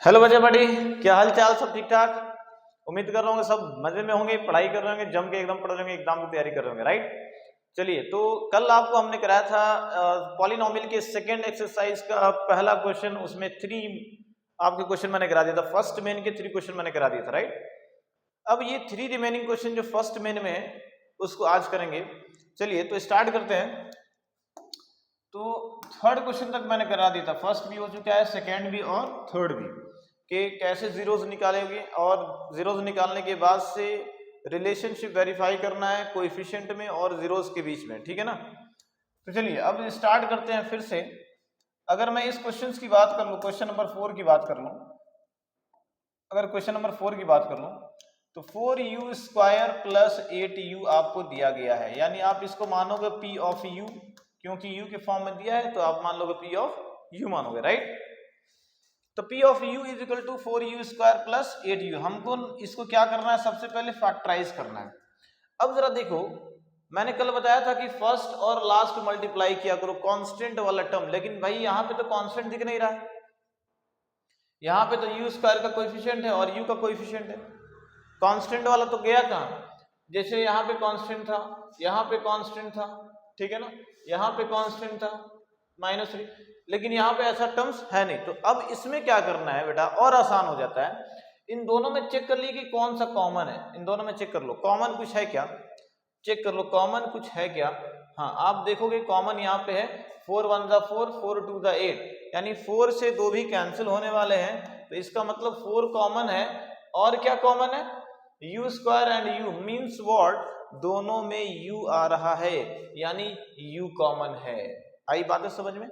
Hello बच्चे बड़ी, क्या हाल चाल? सब ठीक ठाक? उम्मीद कर रहा हूँ सब मजे में होंगे, पढ़ाई कर रहे होंगे, जम के एकदम पढ़ रहे होंगे, एग्जाम की तैयारी कर रहे होंगे, राइट? चलिए, तो कल आपको हमने कराया था पॉलिनोमियल के सेकंड एक्सरसाइज का पहला क्वेश्चन। उसमें थ्री आपके क्वेश्चन मैंने करा दिया था, फर्स्ट मेन के थ्री क्वेश्चन मैंने करा दिया था, राइट? अब ये थ्री रिमेनिंग क्वेश्चन जो फर्स्ट मेन में है उसको आज करेंगे। चलिए तो स्टार्ट करते हैं। तो थर्ड क्वेश्चन तक मैंने करा दिया था, फर्स्ट भी हो चुका है, सेकेंड भी और थर्ड भी, कि कैसे जीरोस निकालेंगे और जीरोस निकालने के बाद से रिलेशनशिप वेरीफाई करना है कोएफिशिएंट में और जीरोस के बीच में, ठीक है ना? तो चलिए अब स्टार्ट करते हैं फिर से। अगर मैं इस क्वेश्चन की बात कर लूँ, क्वेश्चन नंबर 4 की बात कर लूँ, अगर क्वेश्चन नंबर 4 की बात कर लूँ तो 4u² प्लस 8u आपको दिया गया है, यानी आप इसको मानोगे p ऑफ u, क्योंकि u के फॉर्म में दिया है तो आप मान लोगे p ऑफ u मानोगे, राइट? तो p of u is equal to 4u² plus 8u। हमको इसको क्या करना है, सबसे पहले फैक्टराइज करना है। अब जरा देखो, मैंने कल बताया था कि फर्स्ट और लास्ट मल्टीप्लाई किया करो कांस्टेंट वाला टर्म, लेकिन भाई यहाँ पे तो कांस्टेंट दिख नहीं रहा है। यहाँ पे तो u² का कोएफिशिएंट है और u का कोएफिशिएंट है, कांस्टेंट वाला तो गया कहाँ? जैसे यहाँ पे कांस्टेंट था, यहाँ पे कांस्टेंट था, ठीक है ना, यहाँ पे कांस्टेंट था -3, लेकिन यहाँ पे ऐसा टर्म्स है नहीं। तो अब इसमें क्या करना है बेटा, और आसान हो जाता है। इन दोनों में चेक कर ली कि कौन सा कॉमन है, इन दोनों में चेक कर लो कॉमन कुछ है क्या, चेक कर लो कॉमन कुछ है क्या। हाँ, आप देखोगे कॉमन यहाँ पे है 4 1 जा 4, 4 2 जा 8, यानी 4 से 2 भी कैंसिल होने वाले हैं, तो इसका मतलब 4 कॉमन है। और क्या कॉमन है? u² and u means what, दोनों में u आ रहा है, यानी u कॉमन है। आई बात है समझ में?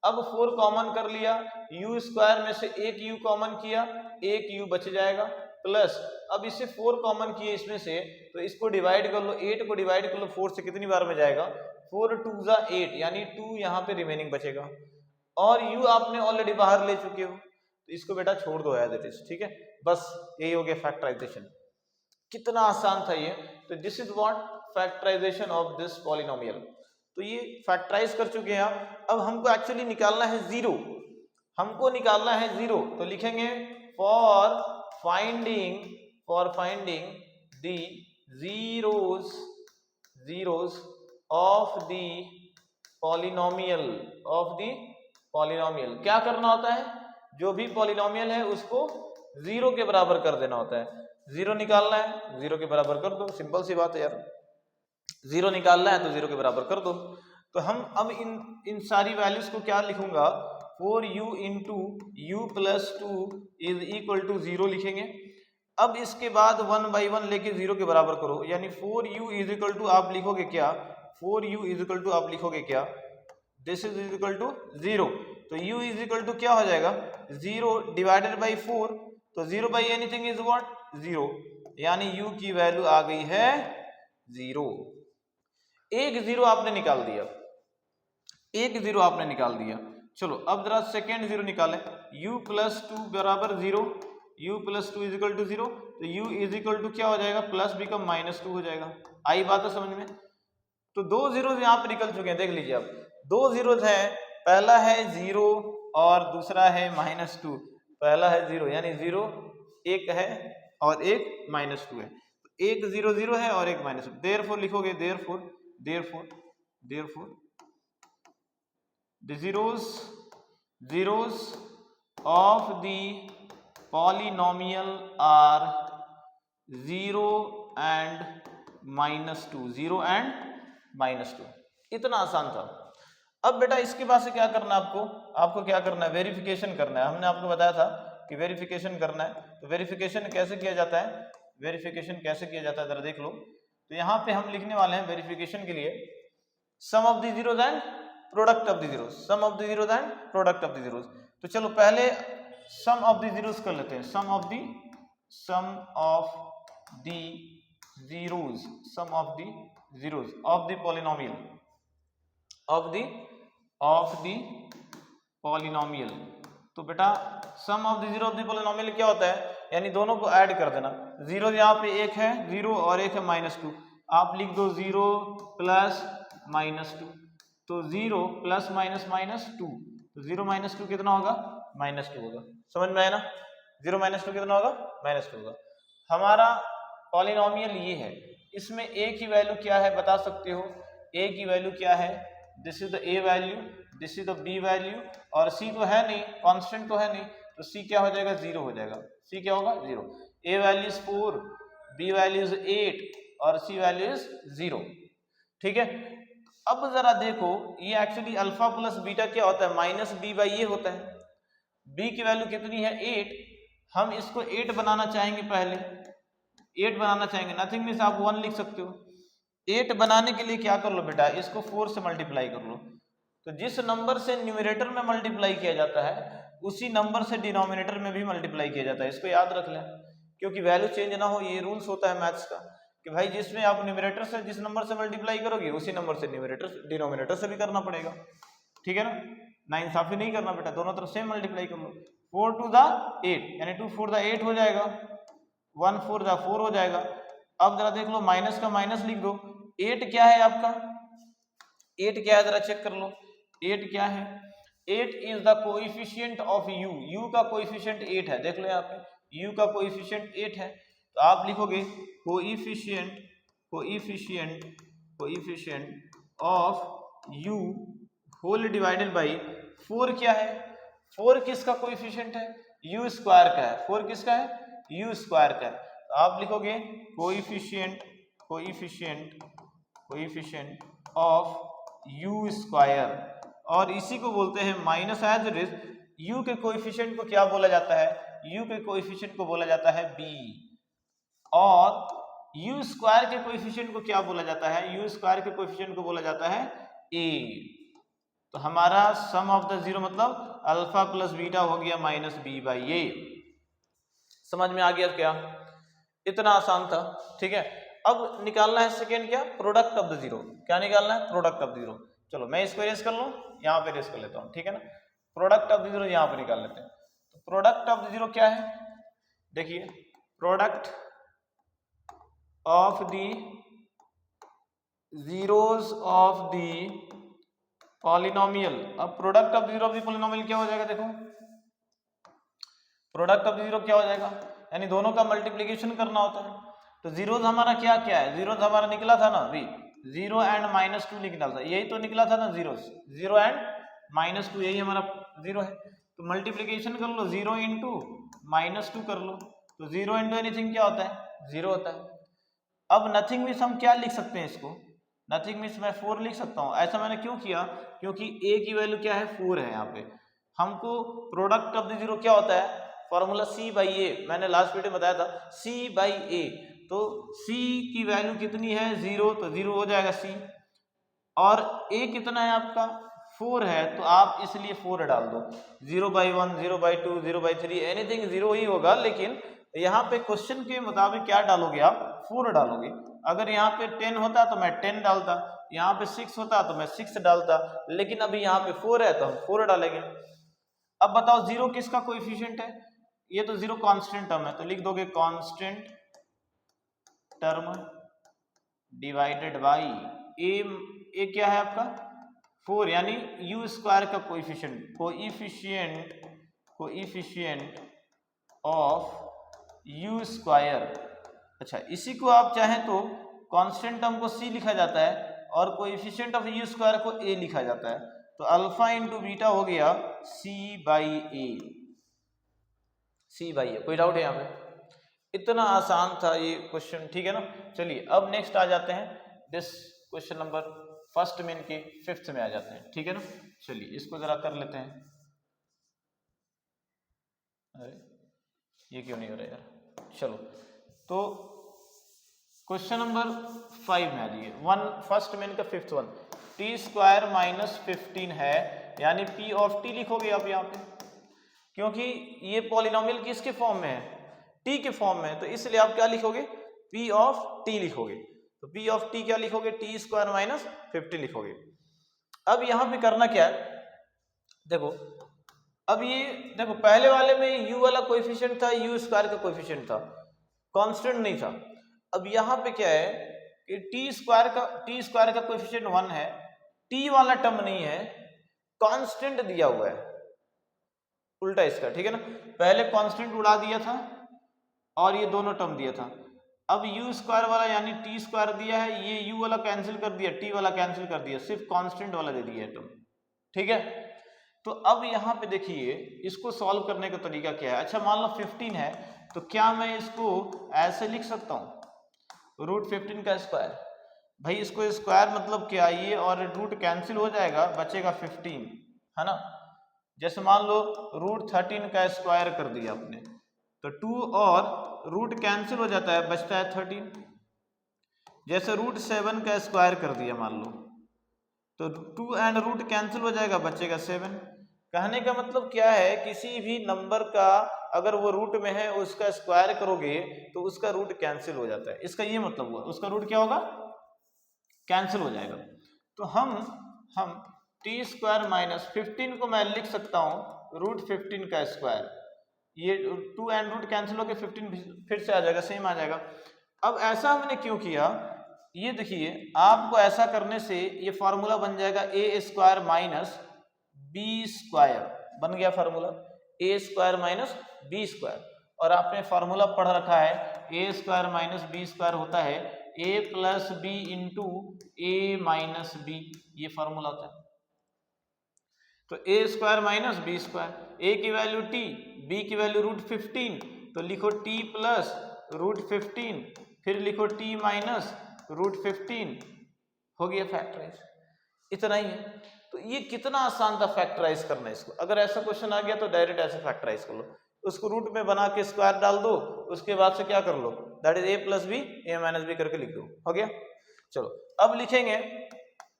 अब 4 कॉमन कर लिया, u² में से एक u कॉमन किया, एक u बच जाएगा, प्लस अब इसे 4 कॉमन किए इसमें से, तो इसको डिवाइड कर लो, 8 को डिवाइड कर लो 4 से, कितनी बार में जाएगा? 4 2 जा 8, यानी 2 यहाँ पे रिमेनिंग बचेगा, और u आपने ऑलरेडी बाहर ले चुके हो, तो इसको बेटा छोड़ दो एज इट इज, ठीक है? बस यही हो गया फैक्टराइजेशन। कितना आसान था ये। तो this is what factorization of this polynomial. तो ये फैक्टराइज कर चुके हैं आप। अब हमको एक्चुअली निकालना है जीरो, हमको निकालना है जीरो, तो लिखेंगे for finding the zeros of the polynomial, क्या करना होता है? जो भी पॉलिनोमियल है उसको जीरो के बराबर कर देना होता है। जीरो निकालना है, जीरो के बराबर कर दो, सिंपल सी बात है यार, जीरो निकालना है तो जीरो के बराबर कर दो। तो हम अब इन सारी वैल्यूज को क्या लिखूंगा, 4u into u plus 2 is equal to 0 लिखेंगे। अब इसके बाद 1 बाई 1 लेके जीरो के बराबर करो, यानी 4u इज इक्वल टू आप लिखोगे क्या, 4u इज इक्वल टू आप लिखोगे क्या, दिस इज इक्वल टू 0। तो u इज इक्वल टू क्या हो जाएगा, 0 डिवाइडेड बाई 4, तो 0 बाई एनीथिंग इज व्हाट, 0, यानी u की वैल्यू आ गई है 0। एक जीरो आपने निकाल दिया, एक जीरो आपने निकाल दिया। चलो अब जरा सेकेंड जीरो निकालें, u प्लस 2 बराबर 0, u plus 2 is equal to 0, तो u इज इक्वल टू क्या हो जाएगा, प्लस बिकम -2 हो जाएगा। आई बात है समझ में? तो दो जीरो यहाँ पे निकल चुके हैं, देख लीजिए अब दो जीरो है, पहला है 0 और दूसरा है -2। पहला है 0 यानी 0 एक है और एक -2 है, एक 0 0 है और एक -2, देयरफॉर लिखोगे therefore the zeros of the polynomial are 0 and -2, 0 and -2। इतना आसान था। अब बेटा इसके बाद से क्या करना है आपको क्या करना है, वेरिफिकेशन करना है। हमने आपको बताया था कि वेरिफिकेशन करना है, तो वेरिफिकेशन कैसे किया जाता है, जरा देख लो। तो यहाँ पे हम लिखने वाले हैं वेरिफिकेशन के लिए sum of the zeros and product of the zeros, तो चलो पहले सम ऑफ द जीरोस कर लेते हैं, sum of the zeros of the polynomial, तो बेटा sum of the zero of the polynomial क्या होता है, यानी दोनों को ऐड कर देना। जीरो यहाँ पे एक है 0 और एक है -2, आप लिख दो 0 प्लस -2, तो 0 प्लस -2, तो 0 - 2 कितना होगा -2 होगा। समझ में आया ना? 0 - 2 कितना होगा? -2 होगा। हमारा पॉलिनोमियल ये है, इसमें a की वैल्यू क्या है बता सकते हो? a की वैल्यू क्या है? This is the a value, this is the b value, और c तो है नहीं, कांस्टेंट तो है नहीं, तो c क्या हो जाएगा? 0 हो जाएगा। c क्या होगा? 0। a value is 4, b value is 8 और c वैल्यू इज 0। ठीक है, अब जरा देखो ये एक्चुअली अल्फा प्लस बीटा क्या होता है? -b/a होता है। b की वैल्यू कितनी है? 8। हम इसको 8 बनाना चाहेंगे, पहले 8 बनाना चाहेंगे, नथिंग मींस आप 1 लिख सकते हो। 8 बनाने के लिए क्या कर लो बेटा? इसको 4 से मल्टीप्लाई कर लो। तो जिस नंबर से न्यूमरेटर में मल्टीप्लाई किया जाता है उसी नंबर से डिनोमिनेटर में भी मल्टीप्लाई किया जाता है। इसको याद रख लें, क्योंकि वैल्यू चेंज ना हो, ये रूल्स होता है मैथ्स का कि भाई जिसमें आप न्यूमरेटर से जिस नंबर से मल्टीप्लाई करोगे उसी नंबर से न्यूमरेटर डिनोमिनेटर से भी करना पड़ेगा। ठीक है ना? नाइंसाफी नहीं करना बेटा, दोनों तरफ सेम मल्टीप्लाई कर लो। 4 to the 8 यानी 2 4 the 8 हो जाएगा, 1 4 the 4 हो जाएगा। अब जरा देख लो, माइनस का माइनस लिख दो। 8 क्या है आपका? 8 क्या है जरा चेक कर लो। 8 क्या है? 8 is the coefficient of u। u का कोएफिशिएंट 8 है, देख लो यहाँ पे u का कोएफिशिएंट 8 है, तो आप लिखोगे coefficient of u whole divided by 4 क्या है? 4 किसका कोएफिशिएंट है? u स्क्वायर का है। 4 किसका है? u स्क्वायर का है, तो आप लिखोगे कोएफिशिएंट ऑफ u स्क्वायर, और इसी को बोलते हैं minus as it is. u के कोएफिशिएंट को क्या बोला जाता है? u के कोएफिशिएंट को बोला जाता है b, और u स्क्वायर के कोएफिशिएंट को क्या बोला जाता है? u स्क्वायर के कोएफिशिएंट को बोला जाता है a। तो हमारा सम ऑफ द जीरो मतलब अल्फा प्लस बीटा हो गया -b/a। समझ में आ गया क्या? इतना आसान था। ठीक है, अब निकालना है सेकेंड क्या? Product of the zero. क्या निकालना है? Product of zero. चलो मैं इसको इरेज कर लूं, यहाँ पे इरेज कर लेता हूँ। ठीक है ना, प्रोडक्ट ऑफ द जीरो यहाँ पे निकाल लेते हैं। तो प्रोडक्ट ऑफ द जीरो क्या है? देखिए, product of the zeros of the polynomial. अब product of zero of the polynomial क्या हो जाएगा? देखो, प्रोडक्ट ऑफ जीरो क्या हो जाएगा? यानी दोनों का मल्टीप्लिकेशन करना होता है। तो जीरोस हमारा क्या क्या है? जीरोस हमारा निकला था ना अभी, 0 एंड -2 निकला था, यही तो निकला था ना जीरोस, 0 एंड -2, यही हमारा जीरो है। तो मल्टीप्लिकेशन कर लो, 0 इंटू -2 कर लो, तो 0 इंटू एनीथिंग क्या होता है? 0 होता है। अब नथिंग मीन्स हम क्या लिख सकते हैं इसको? नथिंग मीन्स मैं 4 लिख सकता हूँ। ऐसा मैंने क्यों किया? क्योंकि a की वैल्यू क्या है? 4 है। यहाँ पे हमको प्रोडक्ट ऑफ द जीरो क्या होता है? फॉर्मूला c/a, मैंने लास्ट वीडियो में बताया था, c/a। तो c की वैल्यू कितनी है? 0, तो 0 हो जाएगा c, और a कितना है आपका? 4 है, तो आप इसलिए 4 डाल दो। 0/1, 0/2, 0/3 एनीथिंग 0 ही होगा, लेकिन यहाँ पे क्वेश्चन के मुताबिक क्या डालोगे आप? 4 डालोगे। अगर यहाँ पे 10 होता तो मैं 10 डालता, यहाँ पे 6 होता तो मैं 6 डालता, लेकिन अभी यहाँ पे 4 है तो हम 4 डालेंगे। अब बताओ 0 किसका कोएफिशिएंट है? ये तो 0 कांस्टेंट टर्म है, तो लिख दोगे कांस्टेंट टर्म डिवाइडेड बाई ए क्या है आपका? 4, यानी u स्क्वायर का कोएफिशिएंट ऑफ u स्क्वायर। अच्छा, इसी को आप चाहें तो कांस्टेंट टर्म को c लिखा जाता है और कोएफिशिएंट ऑफ u स्क्वायर को a लिखा जाता है, तो अल्फा इंटू बीटा हो गया c/a। कोई डाउट है यहाँ पे? इतना आसान था ये क्वेश्चन। ठीक है ना, चलिए अब नेक्स्ट आ जाते हैं दिस क्वेश्चन नंबर फर्स्ट में, इनके 5th में आ जाते हैं। ठीक है ना, चलिए इसको जरा कर लेते हैं। अरे ये क्यों नहीं हो रहा यार? चलो, तो क्वेश्चन नंबर 5 में आ जाइए। फर्स्ट में इनका 5th वन, t² - 15 है, यानी p ऑफ t लिखोगे आप यहाँ पे, क्योंकि ये पॉलिनोमियल किसके फॉर्म में है? t के फॉर्म में है, तो इसलिए आप क्या लिखोगे? p ऑफ t लिखोगे। तो p ऑफ t क्या लिखोगे? t² - 15 लिखोगे। अब यहाँ पे करना क्या है? देखो, अब ये देखो, पहले वाले में u वाला कोएफिशिएंट था, u स्क्वायर का कोएफिशिएंट था, कांस्टेंट नहीं था। अब यहाँ पे क्या है कि t स्क्वायर का कोएफिशिएंट 1 है, t वाला टर्म नहीं है, कांस्टेंट दिया हुआ है। उल्टा इसका, ठीक है ना। पहले कांस्टेंट उड़ा दिया था और ये दोनों टर्म दिया था, अब यू स्क्वायर वाला यानी टी स्क्वायर दिया है, ये यू वाला कैंसिल कर दिया, टी वाला कैंसिल कर दिया, सिर्फ कांस्टेंट वाला दे दिया है टर्म, ठीक है। तो अब यहाँ पे देखिए इसको सॉल्व करने का तरीका क्या है। अच्छा मान लो 15 है, तो क्या मैं इसको ऐसे लिख सकता हूँ रूट 15 का स्क्वायर। भाई इसको स्क्वायर मतलब क्या, ये और रूट कैंसिल हो जाएगा, बचेगा 15, है ना। जैसे मान लो रूट 13 का स्क्वायर कर दिया आपने, तो 2 और रूट कैंसिल हो जाता है, बचता है 13। जैसे रूट 7 का स्क्वायर कर दिया मान लो, तो 2 एंड रूट कैंसिल हो जाएगा, बचेगा 7। कहने का मतलब क्या है, किसी भी नंबर का अगर वो रूट में है उसका स्क्वायर करोगे तो उसका रूट कैंसिल हो जाता है, इसका ये मतलब हुआ, उसका रूट क्या होगा, कैंसिल हो जाएगा। तो हम टी स्क्वायर माइनस 15 को मैं लिख सकता हूँ रूट 15 का स्क्वायर, ये 2 एंड रूट कैंसिल होकर 15 फिर से आ जाएगा, सेम आ जाएगा। अब ऐसा हमने क्यों किया, ये देखिए आपको ऐसा करने से ये फार्मूला बन जाएगा ए स्क्वायर माइनस बी स्क्वायर, बन गया फार्मूला ए स्क्वायर माइनस बी स्क्वायर। और आपने फार्मूला पढ़ रखा है ए स्क्वायर माइनस बी स्क्वायर होता है ए प्लस बी इंटू ए माइनस बी, ये फार्मूला होता है। तो ए स्क्वायर माइनस बी स्क्वायर, ए की वैल्यू टी, बी की वैल्यू रूट 15, तो लिखो टी प्लस रूट 15, फिर लिखो टी माइनस रूट 15, हो गया फैक्टराइज, इतना ही है। तो ये कितना आसान था फैक्टराइज करना इसको, अगर ऐसा क्वेश्चन आ गया तो डायरेक्ट ऐसे फैक्टराइज कर लो, उसको रूट में बना के स्क्वायर डाल दो, उसके बाद से क्या कर लो, that is a plus b a minus b करके लिख दो, हो गया। चलो अब लिखेंगे,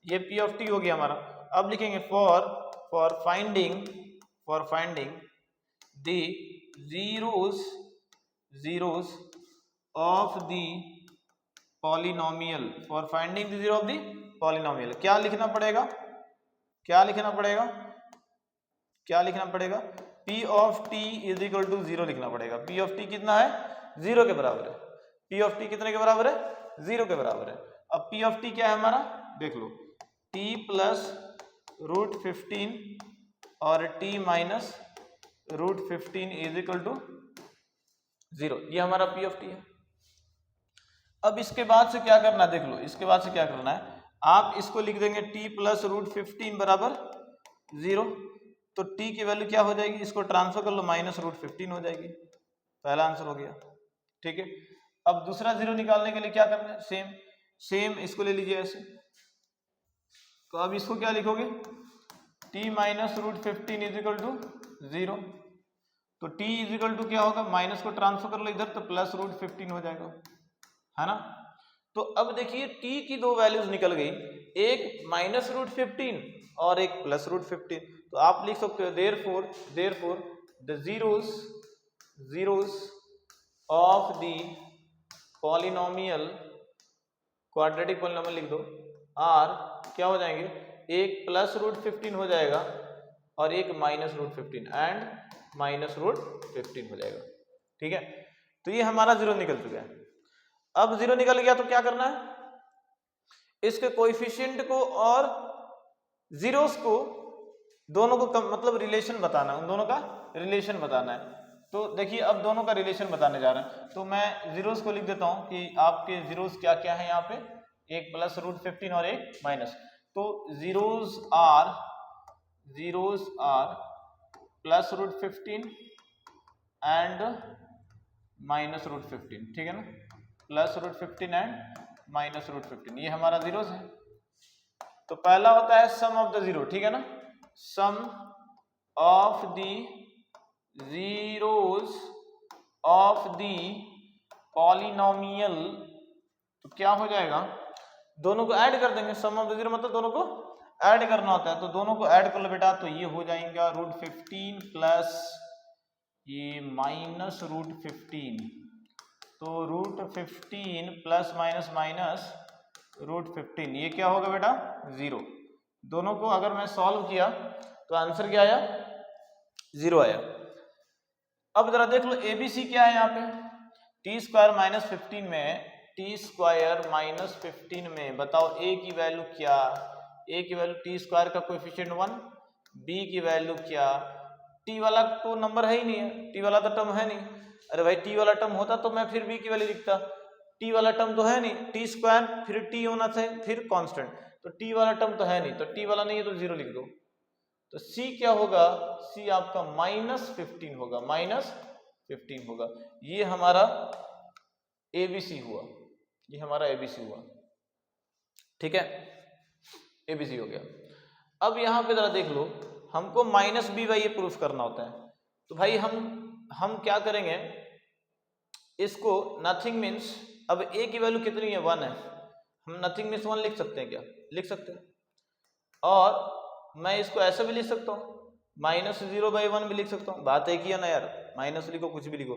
ये पी ऑफ टी हो गया हमारा। अब लिखेंगे for finding the zeros of the polynomial, for finding the zero of the polynomial क्या लिखना पड़ेगा, क्या लिखना पड़ेगा, क्या लिखना पड़ेगा, P of t is equal to 0 लिखना पड़ेगा। P ऑफ t कितना है, 0 के बराबर है। P ऑफ t कितने के बराबर है, 0 के बराबर है। अब P ऑफ t क्या है हमारा, देख लो, t प्लस रूट 15 और t minus root 15 is equal to 0, ये हमारा P ऑफ t है। अब इसके बाद से क्या करना है, देख लो इसके बाद से क्या करना है, आप इसको लिख देंगे t प्लस रूट 15 बराबर 0, तो t की वैल्यू क्या हो जाएगी, इसको ट्रांसफर कर लो, माइनस रूट 15 हो जाएगी, पहला आंसर हो गया, ठीक है। अब दूसरा 0 निकालने के लिए क्या करना है, सेम इसको ले लीजिए ऐसे, तो अब इसको क्या लिखोगे, t minus root 15 is equal to 0, तो t इज इक्वल टू क्या होगा, माइनस को ट्रांसफर कर लो इधर, तो प्लस रूट 15 हो जाएगा, है ना। तो अब देखिए t की दो वैल्यूज निकल गई, एक माइनस रूट 15 और एक प्लस रूट 15, तो आप लिख सकते हो therefore the zeros of the polynomial, quadratic polynomial लिख दो, आर क्या हो जाएंगे, एक प्लस रूट 15 हो जाएगा और एक minus root 15 and minus root 15 हो जाएगा, ठीक है। तो ये हमारा 0 निकल चुका है। अब 0 निकल गया तो क्या करना है, इसके कोएफिशिएंट को और जीरोस को दोनों को मतलब रिलेशन बताना है, उन दोनों का रिलेशन बताना है। तो देखिए अब दोनों का रिलेशन बताने जा रहे हैं, तो मैं जीरोस को लिख देता हूं कि आपके जीरोस क्या क्या है यहाँ पे, एक प्लस रूट 15 और एक माइनस, तो zeros are plus root 15 and minus root 15, ठीक है ना, plus root 15 and minus root 15, ये हमारा जीरोस है। तो पहला होता है सम ऑफ द जीरो, ठीक है ना, sum of the zeros of the polynomial, तो क्या हो जाएगा, दोनों को ऐड कर देंगे, सम ऑफ द जीरो मतलब दोनों को ऐड करना होता है, तो दोनों को ऐड कर लो बेटा, तो ये हो जाएगा रूट 15 प्लस ये माइनस रूट 15, तो root 15 plus minus minus root 15, ये क्या होगा बेटा 0। दोनों को अगर मैं सॉल्व किया तो आंसर क्या आया, 0 आया। अब जरा देख लो एबीसी क्या है यहाँ पे, टी स्क्वायर माइनस 15 में, टी स्क्वायर माइनस 15 में बताओ ए की वैल्यू क्या, ए की वैल्यू टी स्क्वायर का कोएफिशिएंट 1, बी की वैल्यू क्या, टी वाला तो नंबर है ही नहीं है, टी वाला तो टर्म है नहीं। अरे भाई टी वाला टर्म होता तो मैं फिर बी की वैल्यू लिखता, टी वाला टर्म तो है नहीं, टी स्क्वायर फिर टी होना चाहिए फिर कांस्टेंट, तो टी वाला टर्म तो है नहीं, तो टी वाला नहीं है तो 0 लिख दो। तो सी क्या होगा, सी आपका -15 होगा, -15 होगा। ये हमारा एबीसी हुआ, ये हमारा एबीसी हुआ, ठीक है, एबीसी हो गया। अब यहाँ पे जरा देख लो, हमको -b/a प्रूफ करना होता है, तो भाई हम क्या करेंगे इसको, नथिंग मीन्स, अब a की वैल्यू कितनी है 1 है, हम नथिंग मीन्स 1 लिख सकते हैं क्या, लिख सकते हैं। और मैं इसको ऐसे भी लिख सकता हूँ, -0/1 भी लिख सकता हूँ, बात एक ही है ना यार, माइनस लिखो कुछ भी लिखो,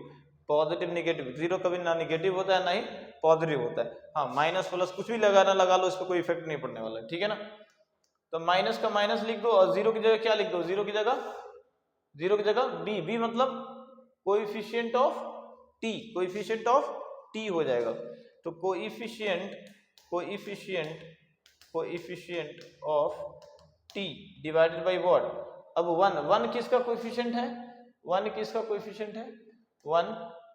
पॉजिटिव निगेटिव, जीरो कभी ना निगेटिव होता है ना ही पॉजिटिव होता है। हाँ माइनस प्लस कुछ भी लगाना लगा लो, इस पर कोई इफेक्ट नहीं पड़ने वाला है, ठीक है ना। तो माइनस का माइनस लिख दो और जीरो की जगह क्या लिख दो, जीरो की जगह बी मतलब coefficient of T, coefficient of T हो जाएगा। तो coefficient of T divided by what, अब 1 किसका कोएफिशिएंट है, 1 किसका कोएफिशिएंट है, 1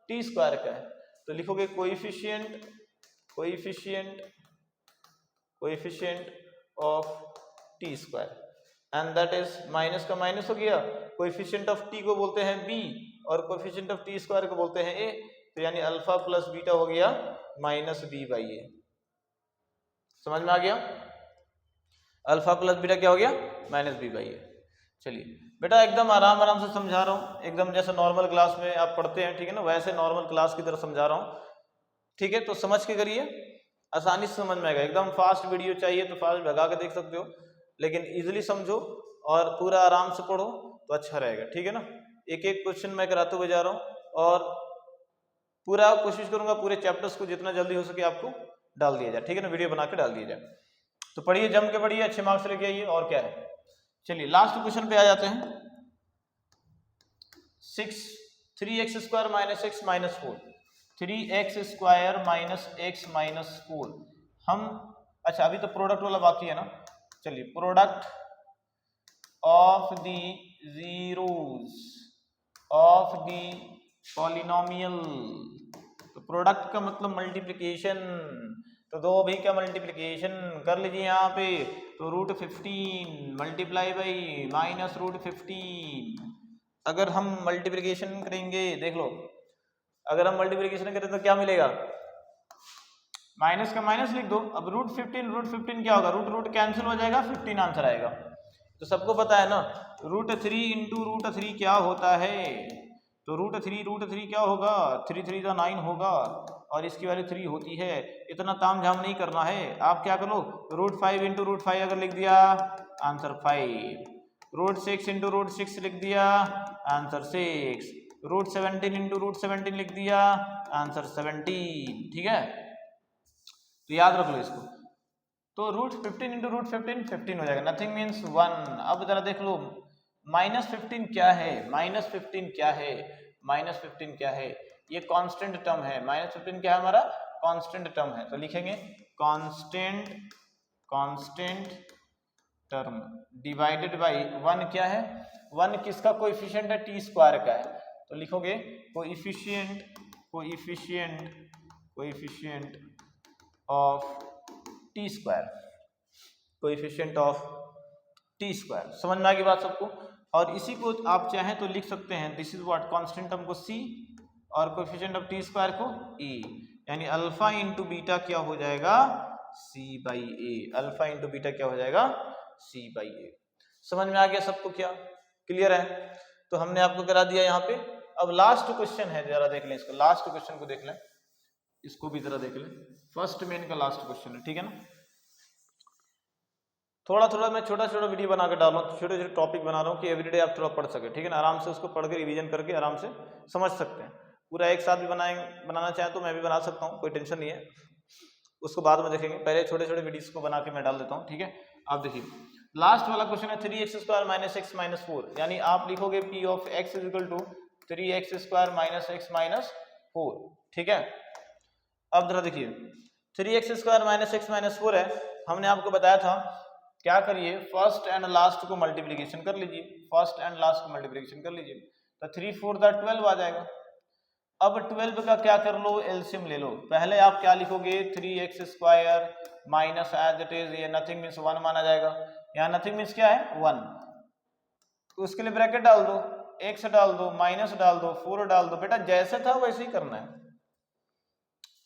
टी स्क्वायर का है। तो लिखोगे coefficient of T square, and that is minus का माइनस हो गया, कोएफिशिएंट ऑफ टी को बोलते हैं बी और कोएफिशिएंट ऑफ टी स्क्वायर को बोलते हैं ए, तो यानी अल्फा प्लस बीटा हो गया -b/a। समझ में आ गया, अल्फा प्लस बीटा क्या हो गया, -b/a। चलिए बेटा एकदम आराम से समझा रहा हूँ, एकदम जैसे नॉर्मल क्लास में आप पढ़ते हैं, ठीक है ना, वैसे नॉर्मल क्लास की तरह समझा रहा हूँ, ठीक है। तो समझ के करिए, आसानी से समझ में आएगा। एकदम फास्ट वीडियो चाहिए तो फास्ट भगा के देख सकते हो, लेकिन इजीली समझो और पूरा आराम से पढ़ो तो अच्छा रहेगा, ठीक है ना। एक एक क्वेश्चन मैं कराते हुए जा रहा हूँ और पूरा कोशिश करूंगा पूरे चैप्टर्स को जितना जल्दी हो सके आपको डाल दिया जाए, ठीक है ना, वीडियो बना के डाल दिया जाए। तो पढ़िए, जम के पढ़िए, अच्छे मार्क्स लेके आइए, और क्या है। चलिए लास्ट क्वेश्चन पे आ जाते हैं। 3x² - x - 4, 3x² - x - 4 हम, अच्छा अभी तो प्रोडक्ट वाला बाकी है ना। चलिए, product of the zeros of the polynomial, तो प्रोडक्ट का मतलब मल्टीप्लिकेशन, तो दो भी का मल्टीप्लिकेशन कर लीजिए यहाँ पे, तो √15 मल्टीप्लाई बाई -√15। अगर हम मल्टीप्लिकेशन करेंगे, देख लो, अगर हम मल्टीप्लिकेशन करें तो क्या मिलेगा, माइनस का माइनस लिख दो। अब √15 क्या होगा, रूट कैंसिल हो जाएगा, 15 आंसर आएगा। तो सबको पता है ना, √3 इंटू √3 क्या होता है, तो √3 क्या होगा, 3 3 का 9 होगा, और इसकी वैल्यू 3 होती है। इतना ताम झाम नहीं करना है, आप क्या करो, √5 इंटू √5 अगर लिख दिया आंसर 5, √6 इंटू √6 लिख दिया आंसर 6, √17 इंटू √17 लिख दिया आंसर 17, ठीक है। तो याद रख लो इसको, तो √15 इंटू √15 15 हो जाएगा, नथिंग मीन्स 1। अब जरा देख लो -15 क्या है, -15 क्या है, -15 क्या है, ये कांस्टेंट टर्म है, -15 क्या है हमारा, कांस्टेंट टर्म है। तो लिखेंगे कांस्टेंट टर्म डिवाइडेड बाय 1 क्या है, 1 किसका कोएफिशिएंट है, टी स्क्वायर का है। तो लिखोगे coefficient of T square, coefficient of T square. समझ में आ गई बात सबको। और इसी को आप चाहें तो लिख सकते हैं, this is what, constant term को c और कोएफिशिएंट ऑफ टी स्क्वायर को e, यानी अल्फा इंटू बीटा क्या हो जाएगा, c/a, अल्फा इंटू बीटा क्या हो जाएगा, c/a। समझ में आ गया सबको, क्या क्लियर है। तो हमने आपको करा दिया यहाँ पे। अब लास्ट क्वेश्चन है, जरा देख लें इसको, लास्ट क्वेश्चन को देख लें, इसको भी जरा देख लें, फर्स्ट मेन का लास्ट क्वेश्चन है, ठीक है ना। थोड़ा मैं छोटा वीडियो बना के डाल रहा हूँ, छोटे टॉपिक बना रहा हूँ कि एवरीडे आप थोड़ा पढ़ सके, ठीक है ना, आराम से उसको पढ़ के रिवीजन करके आराम से समझ सकते हैं। पूरा एक साथ भी बनाना चाहें तो मैं भी बना सकता हूँ, कोई टेंशन नहीं है, उसको बाद में देखेंगे, पहले छोटे वीडियोस को बना के मैं डाल देता हूँ, ठीक है। आप देखिए लास्ट वाला क्वेश्चन है 3x² - x - 4, यानी आप लिखोगे P of x = 3x² - x - 4, ठीक है। अब जरा देखिए 3x² - x - 4 है, हमने आपको बताया था क्या करिए, फर्स्ट एंड लास्ट को मल्टीप्लीकेशन कर लीजिए, फर्स्ट एंड लास्ट को मल्टीप्लीकेशन कर लीजिए, तो 3 4 12 आ जाएगा। अब 12 का क्या कर लो, एलसीएम ले लो। पहले आप क्या लिखोगे, 3x² minus as it is, ये नथिंग मीन्स 1 माना जाएगा, यहाँ नथिंग मीन्स क्या है 1, तो उसके लिए ब्रैकेट डाल दो, x डाल दो, माइनस डाल दो, 4 डाल दो। बेटा जैसे था वैसे ही करना है,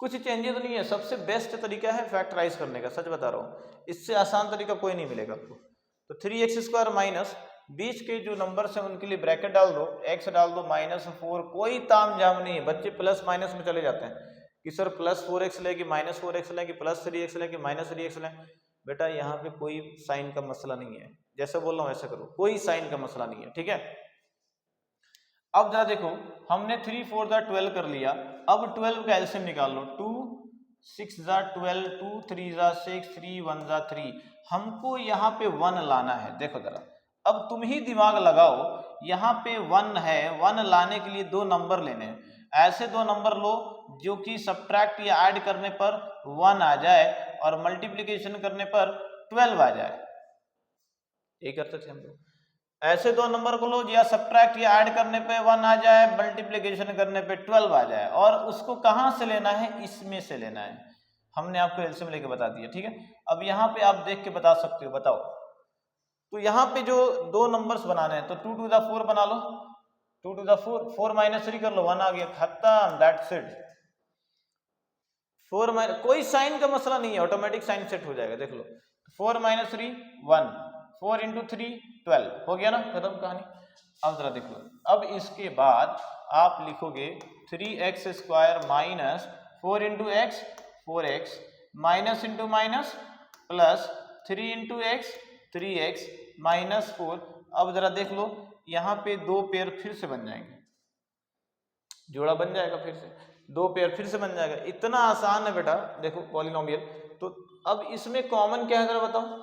कुछ चेंजेस नहीं है। सबसे बेस्ट तरीका है फैक्टराइज करने का, सच बता रहा हूँ, इससे आसान तरीका कोई नहीं मिलेगा आपको। तो 3x² माइनस बीच के जो नंबर्स हैं उनके लिए ब्रैकेट डाल दो, x डाल दो, -4, कोई ताम झाम नहीं है। बच्चे प्लस माइनस में चले जाते हैं कि सर +4x लें कि -4x लें कि +3x लें कि -3x लें। बेटा यहाँ पे कोई साइन का मसला नहीं है, जैसे बोल रहा हूँ ऐसा करो, कोई साइन का मसला नहीं है, ठीक है। अब जरा देखो, हमने 3 4 12 कर लिया, अब 12 का एलसीएम निकाल लो। 2 6 12, 2 3 6, 3 1 3। हमको यहाँ पे 1 लाना है। देखो जरा, अब तुम ही दिमाग लगाओ, यहाँ पे 1 है, 1 लाने के लिए 2 नंबर लेने हैं। ऐसे 2 नंबर लो जो कि सब्ट्रैक्ट या ऐड करने पर 1 आ जाए और मल्टीप्लिकेशन करने पर 12 आ जाए। यही करते थे हम लोग। ऐसे 2 नंबर को लो या सब्ट्रैक्ट या ऐड करने पे 1 आ जाए, मल्टीप्लिकेशन करने पे 12 आ जाए, और उसको कहां से लेना है, इसमें से लेना है। हमने आपको एलसीएम लेके बता दिया, ठीक है। अब यहाँ पे आप देख के बता सकते हो, बताओ। तो यहाँ पे जो 2 नंबर्स बनाने हैं, तो 2 to the 4 बना लो, 2 to the 4, 4 - 3 कर लो, 1 आ गया, खत्म, दैट्स इट। 4 कोई साइन का मसला नहीं है, ऑटोमेटिक साइन सेट हो जाएगा, देख लो। 4 - 3 1, 4 × 3 12, हो गया ना, खत्म कहानी। अब जरा देखो, अब इसके बाद आप लिखोगे 3x² minus 4 × x 4x, minus into minus plus 3 × x 3x -4। अब जरा देख लो, यहाँ पे 2 पेयर फिर से बन जाएंगे, जोड़ा बन जाएगा, फिर से 2 पेयर फिर से बन जाएगा। इतना आसान है बेटा, देखो पॉलिनोमियल। तो अब इसमें कॉमन क्या है जरा बताओ,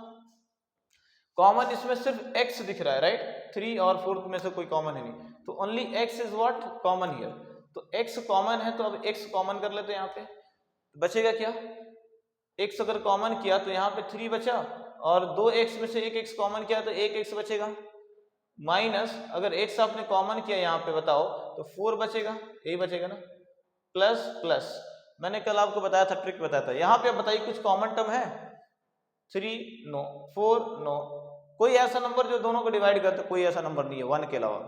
कॉमन इसमें सिर्फ x दिख रहा है, राइट। 3 और 4 में से कोई कॉमन है नहीं, तो only x is what, common here. तो x कॉमन है, तो अब x कॉमन कर लेते हैं। यहाँ पे बचेगा क्या, x अगर कॉमन किया तो यहाँ पे 3 बचा, और 2x में से 1x कॉमन किया तो 1x बचेगा, माइनस अगर x आपने कॉमन किया यहाँ पे बताओ तो 4 बचेगा, यही बचेगा ना, प्लस प्लस। मैंने कल आपको बताया था, ट्रिक बताया था। यहाँ पे बताइए कुछ कॉमन टर्म है, 3 नो, 4 नो, कोई ऐसा नंबर जो दोनों को डिवाइड करते, कोई ऐसा नंबर नहीं है 1 के अलावा।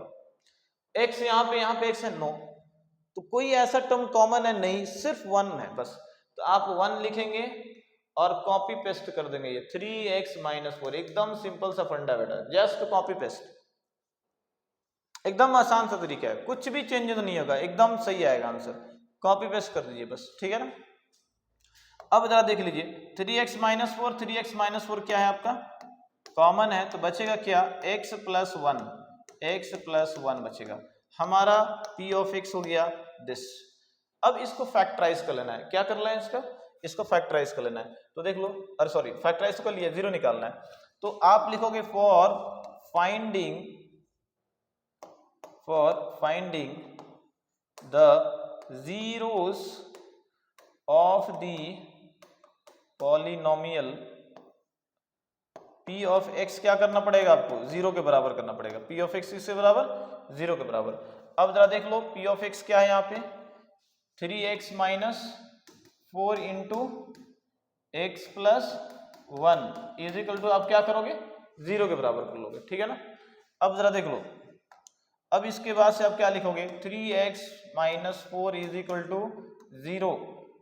x यहाँ पे x है, नो, तो कोई ऐसा टर्म कॉमन है नहीं, सिर्फ 1 है बस। तो आप 1 लिखेंगे और कॉपी पेस्ट कर देंगे, ये 3x - 4, एकदम सिंपल सा फंडा बेटा, जस्ट कॉपी पेस्ट, एकदम आसान सा तरीका है, कुछ भी चेंजेस नहीं होगा, एकदम सही आएगा आंसर। कॉपी पेस्ट कर दीजिए बस, ठीक है ना। अब जरा देख लीजिए, 3x - 4, 3x - 4 क्या है आपका, कॉमन है, तो बचेगा क्या, x + 1, x + 1 बचेगा हमारा। p of x हो गया दिस। अब इसको फैक्टराइज कर लेना है, क्या कर लेना है इसको फैक्टराइज कर लेना है। तो देख लो, अरे सॉरी, फैक्टराइज कर लिया, 0 निकालना है। तो आप लिखोगे for finding the zeros of the polynomial p of x, क्या करना पड़ेगा आपको, 0 के बराबर करना पड़ेगा। p of x किसके बराबर, 0 के बराबर। अब जरा देख लो, p of x क्या है यहाँ पे, 3x - 4 × x + 1 is equal to, आप क्या करोगे, 0 के बराबर कर लोगे, ठीक है ना। अब जरा देख लो, अब इसके बाद से आप क्या लिखोगे, 3x - 4 इज इक्वल टू 0,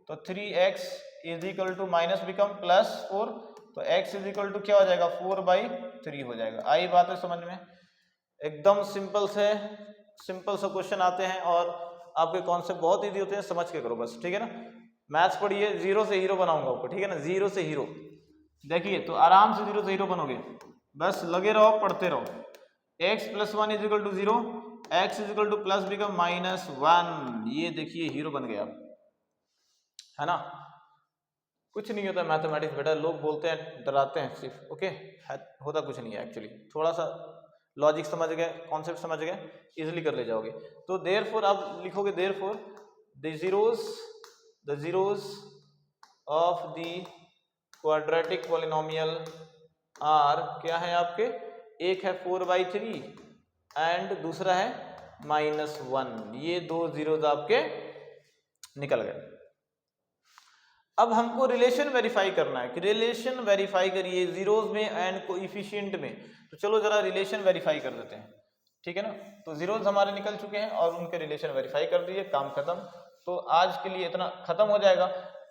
तो 3x is equal to minus become +4, तो x इज इक्वल टू क्या हो जाएगा, 4/3 हो जाएगा। आई बात है समझ में, एकदम सिंपल सा क्वेश्चन आते हैं और आपके कॉन्सेप्ट बहुत इजी होते हैं, समझ के करो बस, ठीक है ना। मैथ्स पढ़िए, 0 से हीरो बनाऊंगा आपको, ठीक है ना, 0 से हीरो। देखिए तो आराम से 0 से हीरो बनोगे, बस लगे रहो, पढ़ते रहो। x + 1 is equal to 0, x is equal to plus become -1, ये देखिए हीरो बन गया, है ना। कुछ नहीं होता मैथमेटिक्स बेटा, लोग बोलते हैं, डराते हैं सिर्फ, ओके, होता कुछ नहीं है एक्चुअली। थोड़ा सा लॉजिक समझ गए, कॉन्सेप्ट समझ गए, इजिली कर ले जाओगे। तो देयरफॉर आप लिखोगे, therefore the zeros of the quadratic polynomial are क्या है आपके, एक है 4/3 एंड दूसरा है -1, ये दो जीरोज आपके निकल गए। अब हमको रिलेशन वेरीफाई करना है कि रिलेशन वेरीफाई करिए जीरोज में एंड कोएफिशिएंट में। तो चलो जरा रिलेशन वेरीफाई कर देते हैं, ठीक है ना। तो जीरोज हमारे निकल चुके हैं और उनके रिलेशन वेरीफाई कर दिए, काम खत्म। तो आज के लिए इतना खत्म हो जाएगा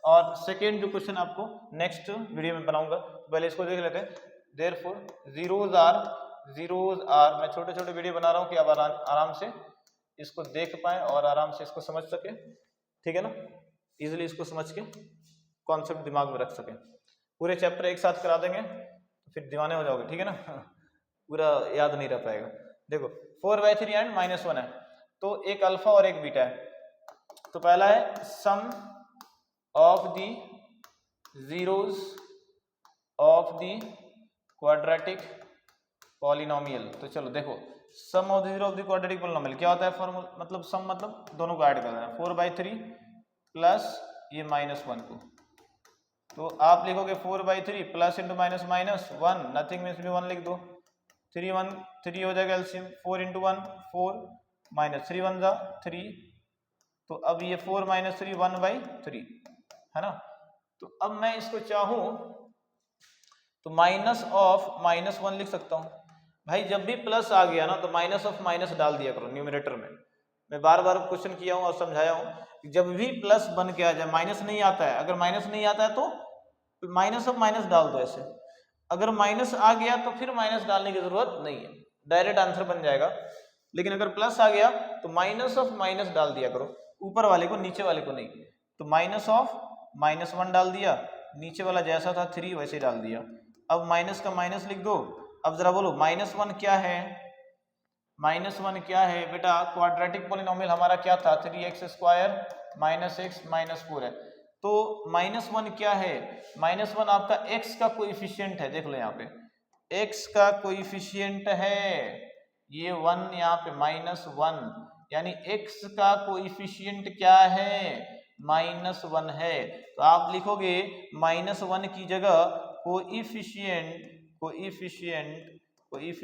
और सेकेंड जो क्वेश्चन आपको नेक्स्ट वीडियो में बनाऊंगा, पहले इसको देख लेते हैं। देयरफॉर जीरोज आर, मैं छोटे छोटे वीडियो बना रहा हूँ कि आप आराम से इसको देख पाए और आराम से इसको समझ सके, ठीक है ना, इजिली इसको समझ के कॉन्सेप्ट दिमाग में रख सके। पूरे चैप्टर एक साथ करा देंगे तो फिर दीवाने हो जाओगे, ठीक है ना, पूरा याद नहीं रह पाएगा। देखो 4/3 एंड -1 है, तो एक अल्फा और एक बीटा है। तो पहला है sum of the zeros of the quadratic polynomial. तो चलो देखो, sum of the zero of the quadratic polynomial क्या होता है, फॉर्मूला मतलब सम मतलब दोनों को ऐड कर देना, 4/3 प्लस ये -1 को। तो आप लिखोगे 4/3 प्लस इंटू -1, नथिंग मीन्स भी 1 लिख दो, 3 हो जाएगा एलसीएम, 4 इंटू 1 4 -3 1 जा 3। तो अब ये 4 - 3 1/3 है ना। तो अब मैं इसको चाहूं तो माइनस ऑफ -1 लिख सकता हूं। भाई जब भी प्लस आ गया ना तो माइनस ऑफ माइनस डाल दिया करो न्यूमरेटर में। मैं बार बार क्वेश्चन किया हूं और समझाया हूं, जब भी प्लस बन के आ जाए, माइनस नहीं आता है, अगर माइनस नहीं आता है तो माइनस ऑफ माइनस डाल दो ऐसे। अगर माइनस आ गया तो फिर माइनस डालने की जरूरत नहीं है, डायरेक्ट आंसर बन जाएगा। लेकिन अगर प्लस आ गया तो माइनस ऑफ माइनस डाल दिया करो, ऊपर वाले को नीचे वाले को नहीं। तो माइनस ऑफ -1 डाल दिया, नीचे वाला जैसा था 3 वैसे डाल दिया। अब माइनस का माइनस लिख दो। अब जरा बोलो -1 क्या है, -1 क्या है बेटा, क्वाड्रेटिक पॉलिनोमियल हमारा क्या था, 3x² - x - 4 है। तो -1 क्या है, -1 आपका x का कोएफिशिएंट है, देख लो यहाँ पे x का कोएफिशिएंट है, ये 1 यहाँ पे -1, यानी x का कोएफिशिएंट क्या है, -1 है। तो आप लिखोगे -1 की जगह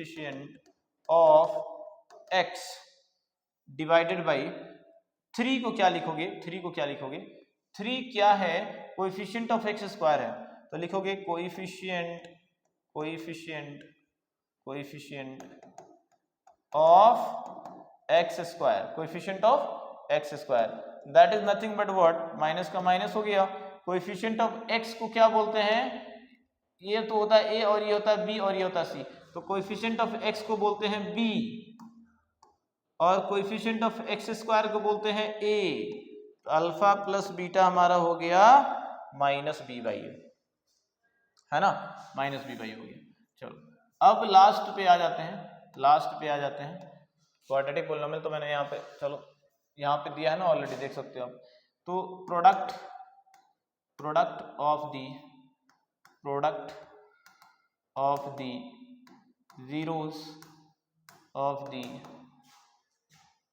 coefficient of x divided by 3 को क्या लिखोगे, 3 क्या है, कोएफिशिएंट ऑफ x² है। तो लिखोगे coefficient of x², coefficient of x², that is nothing but what, minus का माइनस हो गया। कोएफिशिएंट ऑफ x को क्या बोलते हैं, ये तो होता है a और ये होता है b और ये होता है c। तो कोएफिशिएंट ऑफ x को बोलते हैं b और कोएफिशिएंट ऑफ x² को बोलते हैं a। तो अल्फा प्लस बीटा हमारा हो गया -b/a, है ना, -b/a हो गया। चलो अब लास्ट पे आ जाते हैं, क्वाड्रेटिक पॉलिनोमियल तो मैंने यहाँ पे, चलो यहाँ पे दिया है ना ऑलरेडी, देख सकते हो आप। तो product of the zeros of the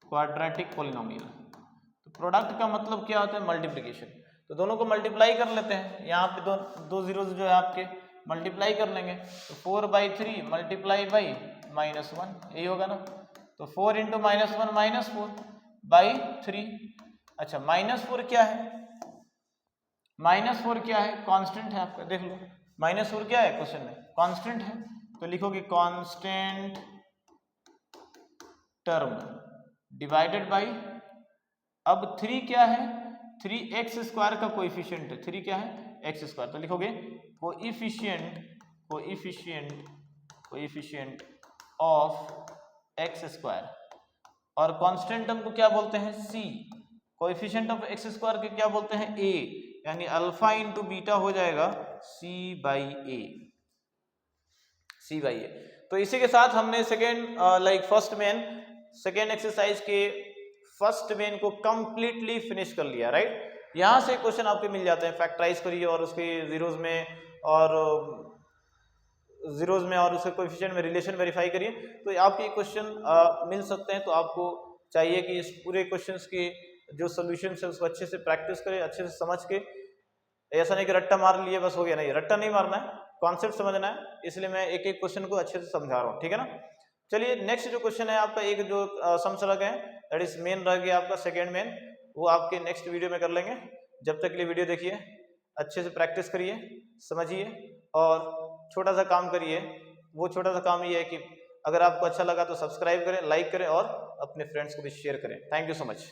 quadratic polynomial. तो प्रोडक्ट का मतलब क्या होता है, मल्टीप्लिकेशन। तो दोनों को मल्टीप्लाई कर लेते हैं, यहाँ पे दो जीरोस जो है आपके मल्टीप्लाई कर लेंगे। तो 4/3 मल्टीप्लाई बाई -1, यही होगा ना। तो 4 इंटू -1 -4/3। अच्छा -4 क्या है, -4 क्या है, कांस्टेंट है आपका, देख लो -4 क्या है क्वेश्चन में, कांस्टेंट है। तो लिखोगे कांस्टेंट टर्म डिवाइडेड बाई, अब 3 क्या है, 3x² का कोएफिशिएंट है, 3 क्या है, x²। तो लिखोगे कोएफिशिएंट ऑफ x², और कांस्टेंट टर्म को क्या बोलते हैं, c। कोएफिशिएंट ऑफ x² के क्या बोलते हैं, a, यानी अल्फा इंटू बीटा हो जाएगा c/a। तो इसी के साथ हमने सेकेंड एक्सरसाइज के फर्स्ट मेन को कंप्लीटली फिनिश कर लिया, राइट। यहाँ से क्वेश्चन आपके मिल जाते हैं, फैक्टराइज करिए और उसके जीरोज में और उसके कोएफिशिएंट में रिलेशन वेरीफाई करिए, तो आपके क्वेश्चन मिल सकते हैं। तो आपको चाहिए कि इस पूरे क्वेश्चंस के जो सॉल्यूशंस है उसको अच्छे से प्रैक्टिस करें, अच्छे से समझ के। ऐसा नहीं कि रट्टा मार लिए बस हो गया, नहीं, रट्टा नहीं मारना है, कॉन्सेप्ट समझना है, इसलिए मैं एक एक क्वेश्चन को अच्छे से समझा रहा हूँ, ठीक है ना। चलिए नेक्स्ट जो क्वेश्चन है आपका, एक जो समसड़क है दैट इज मेन रह गया आपका सेकेंड मेन, वो आपके नेक्स्ट वीडियो में कर लेंगे। जब तक के लिए वीडियो देखिए, अच्छे से प्रैक्टिस करिए, समझिए और छोटा सा काम करिए। वो छोटा सा काम ये है कि अगर आपको अच्छा लगा तो सब्सक्राइब करें, लाइक करें और अपने फ्रेंड्स को भी शेयर करें। Thank you so much.